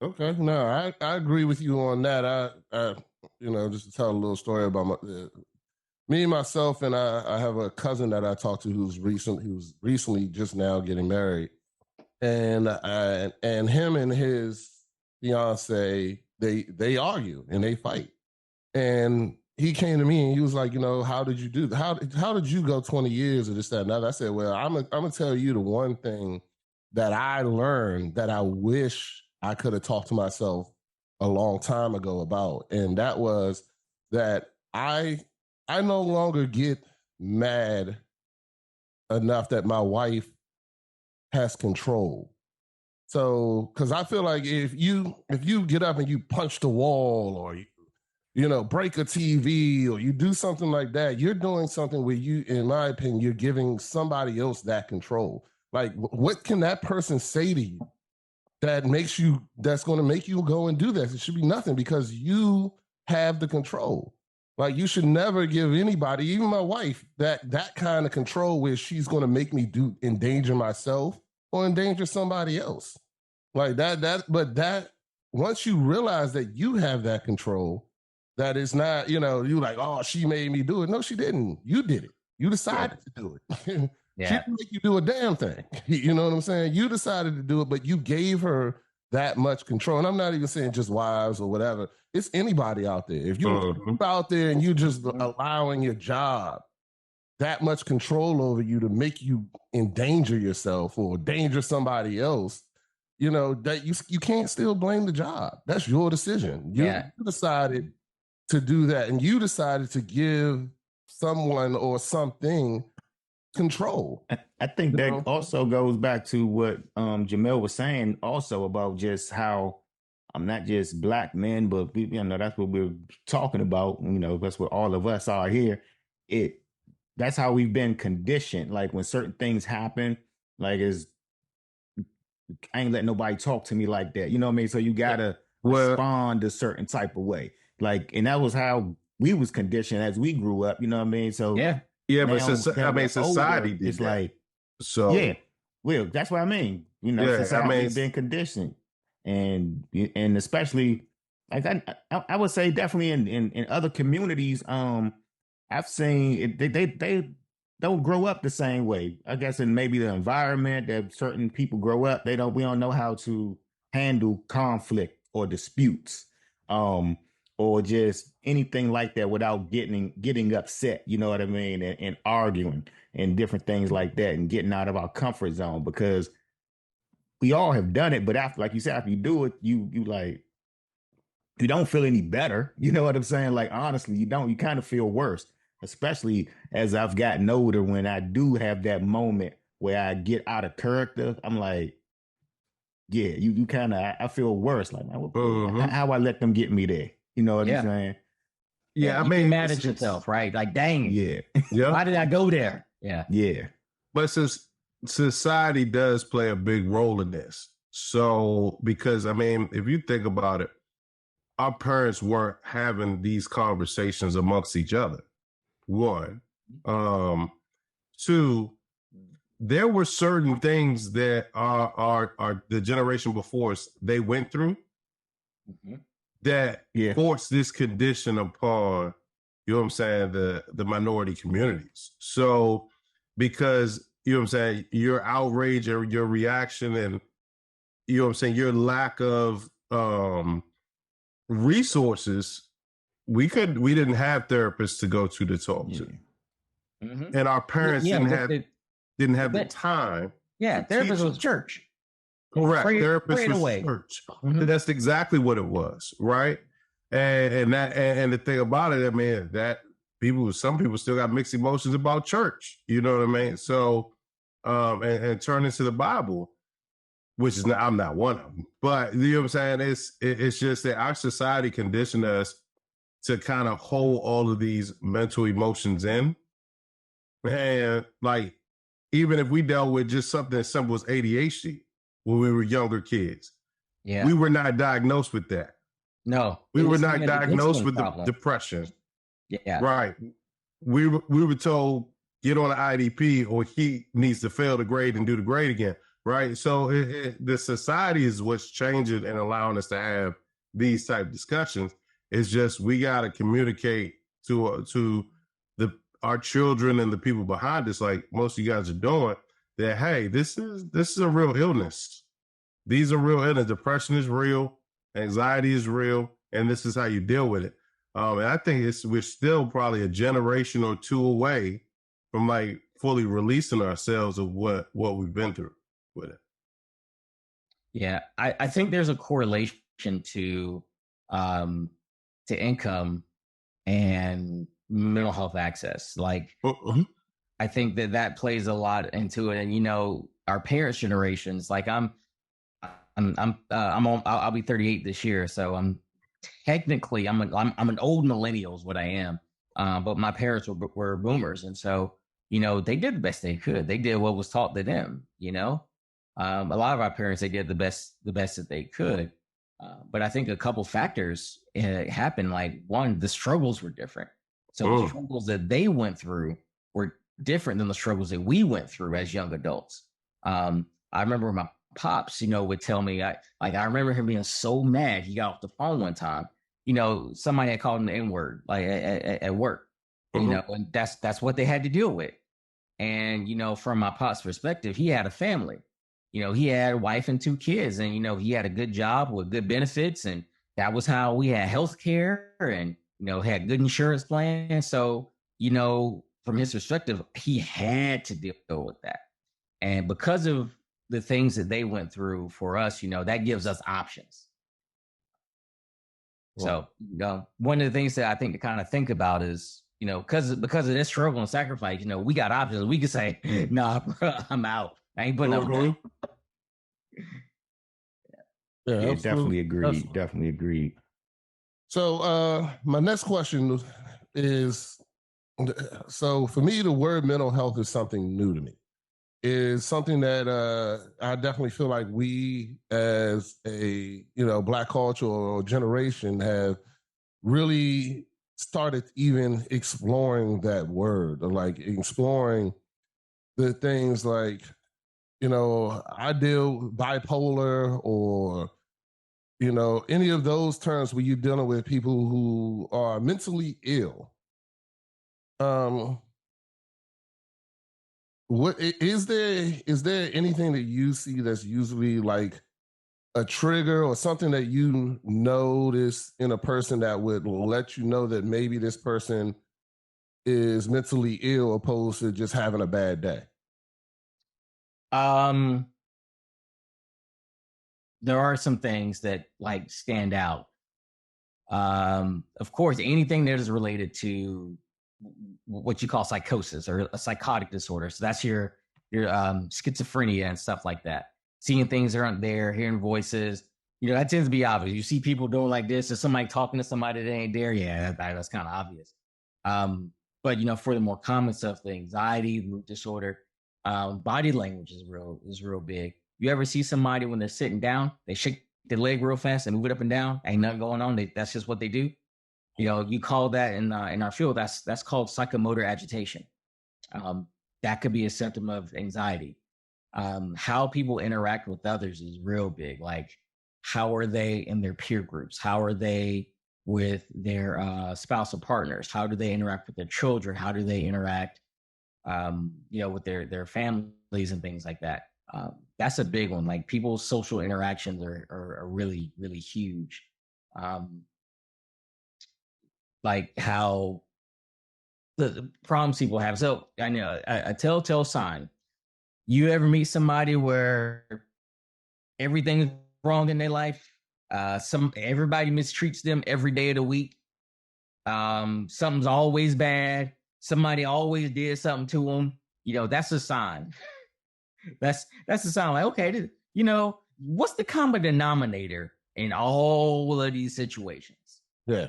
Okay, no, I agree with you on that. Just to tell a little story about me myself, and I have a cousin that I talked to who's recently just now getting married, and him and his fiance they argue and they fight, and he came to me and he was like, how did you do how did you go 20 years of this, that, and that? I said, well, I'm gonna tell you the one thing that I learned that I wish I could have talked to myself a long time ago about. And that was that I no longer get mad enough that my wife has control. So, because I feel like if you get up and you punch the wall, or break a TV, or you do something like that, you're doing something where you, in my opinion, you're giving somebody else that control. Like, what can that person say to you that's going to make you go and do this? It should be nothing, because you have the control. Like, you should never give anybody, even my wife, that kind of control where she's going to make me endanger myself or endanger somebody else. Like but once you realize that you have that control, that is not, you like, oh, she made me do it. No, she didn't. You did it. You decided to do it. She didn't make you do a damn thing. You know what I'm saying? You decided to do it, but you gave her that much control. And I'm not even saying just wives or whatever. It's anybody out there. If you're out there and you just allowing your job that much control over you to make you endanger yourself or endanger somebody else, that you can't still blame the job. That's your decision. You decided to do that, and you decided to give someone or something control. I think that also goes back to what Jamel was saying also about just how I'm not just black men, but that's what we're talking about. That's what all of us are here. That's how we've been conditioned. Like, when certain things happen, like, I ain't letting nobody talk to me like that. You know what I mean? So you gotta respond a certain type of way. Like, and that was how we was conditioned as we grew up. You know what I mean? So yeah, but society did it's that. like, so well, that's what I mean. Society's been conditioned, and especially, like, I would say definitely in other communities, I've seen they don't grow up the same way. I guess in maybe the environment that certain people grow up, we don't know how to handle conflict or disputes, or just anything like that without getting upset. You know what I mean? And arguing and different things like that, and getting out of our comfort zone, because we all have done it. But after, like you said, after you do it, you don't feel any better. You know what I'm saying? Like, honestly, you don't. You kind of feel worse, especially as I've gotten older. When I do have that moment where I get out of character, I'm like, yeah, you kind of, I feel worse. Like, how I let them get me there. You know what I'm saying? Yeah, I mean, mad at yourself, right? Like, dang, why did I go there? Yeah. But since society does play a big role in this, so because I mean, if you think about it, our parents weren't having these conversations amongst each other. One, two, there were certain things that are the generation before us they went through that forced this condition upon, you know what I'm saying, the minority communities. So because, you know what I'm saying, your outrage or your reaction, and, you know what I'm saying, your lack of resources, we didn't have therapists to go to talk to. And our parents didn't have the time. Yeah, therapist was church. Correct. Therapist was church. That's exactly what it was, right? And the thing about it, I mean, that some people still got mixed emotions about church. You know what I mean? So, and turning to the Bible, which is I'm not one of them, but you know what I'm saying? It's just that our society conditioned us to kind of hold all of these mental emotions in. And like, even if we dealt with just something as simple as ADHD when we were younger kids, we were not diagnosed with that. No, we were not diagnosed with depression. Yeah, right. We were told, get on an IDP or he needs to fail the grade and do the grade again. right? So the society is what's changing and allowing us to have these type of discussions. It's just we got to communicate to our children and the people behind us, like most of you guys are doing, that hey, this is a real illness. These are real illness. Depression is real, anxiety is real, and this is how you deal with it. And I think we're still probably a generation or two away from like fully releasing ourselves of what we've been through with it. Yeah, I think there's a correlation to income and mental health access. Like, I think that plays a lot into it. And, you know, our parents' generations, like I'll be 38 this year. So I'm an old millennial is what I am. But my parents were boomers. And so, you know, they did the best they could. They did what was taught to them, you know. A lot of our parents, they did the best that they could. But I think a couple factors happened. Like, one, the struggles were different. So the struggles that they went through were different than the struggles that we went through as young adults. I remember my pops, you know, would tell me, I remember him being so mad. He got off the phone one time. You know, somebody had called him the N-word, like at work. You know, and that's what they had to deal with. And, you know, from my pop's perspective, he had a family. You know, he had a wife and 2 kids, and, you know, he had a good job with good benefits, and that was how we had health care and, you know, had good insurance plans. So, you know, from his perspective, he had to deal with that. And because of the things that they went through, for us, you know, that gives us options. Wow. So, you know, one of the things that I think to kind of think about is, you know, because of this struggle and sacrifice, you know, we got options. We could say, nah, bro, I'm out. I ain't putting up with that. Yeah, definitely agreed. Definitely agreed. So my next question is, so for me, the word mental health is something new to me. Is something that I definitely feel like we as a, you know, Black culture or generation have really started even exploring that word, or like exploring the things like, you know, I deal bipolar, or, you know, any of those terms where you're dealing with people who are mentally ill. What is there anything that you see that's usually like a trigger or something that you notice in a person that would let you know that maybe this person is mentally ill opposed to just having a bad day? There are some things that like stand out. Of course, anything that is related to what you call psychosis or a psychotic disorder. So that's your schizophrenia and stuff like that. Seeing things that aren't there, hearing voices, you know, that tends to be obvious. You see people doing like this, or somebody talking to somebody that ain't there. Yeah, that's kind of obvious. But, you know, for the more common stuff, the anxiety, mood disorder, body language is real big. You ever see somebody when they're sitting down, they shake their leg real fast and move it up and down? Ain't nothing going on. That's just what they do. You know, you call that in our field, that's called psychomotor agitation. That could be a symptom of anxiety. How people interact with others is real big. Like, how are they in their peer groups? How are they with their spousal partners? How do they interact with their children? How do they interact, you know, with their families and things like that? That's a big one. Like, people's social interactions are really, really huge. Like how the problems people have. So I know a telltale sign. You ever meet somebody where everything is wrong in their life? Everybody mistreats them every day of the week. Something's always bad. Somebody always did something to them. You know, that's a sign. That's a sign. Like, okay, you know, what's the common denominator in all of these situations? Yeah.